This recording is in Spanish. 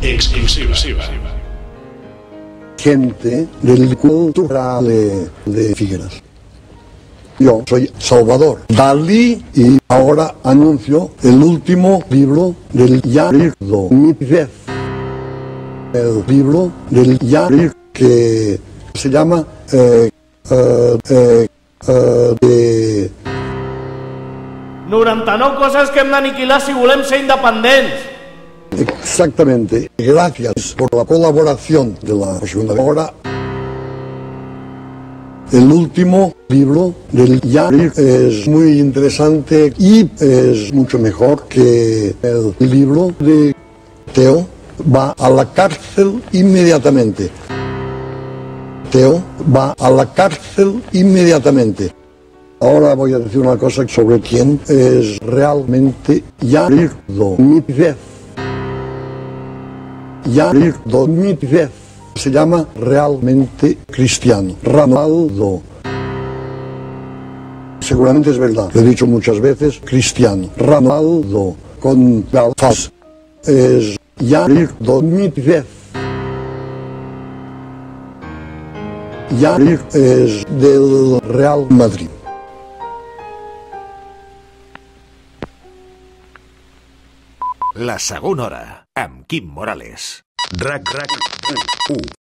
Exclusiva. Gente del cultural de Figueras. Yo soy Salvador Dalí y ahora anuncio el último libro del Yarirdo, mi vez. El libro del Yarir que se llama de 99 coses que hem d'aniquilar si volem ser independents. Exactamente. Gracias por la colaboración de la segunda. Ahora, el último libro del Yarir es muy interesante y es mucho mejor que el libro de Teo. Va a la cárcel inmediatamente. Teo va a la cárcel inmediatamente. Ahora voy a decir una cosa sobre quién es realmente Yarirdo, mi vez. Yarirdo, mi vez. Se llama realmente cristiano. Ronaldo. Seguramente es verdad, lo he dicho muchas veces, cristiano. Ronaldo, con galfas. Es Yarirdo, mi vez. Yarir es del Real Madrid. La segona hora, amb Quim Morales. RAC1.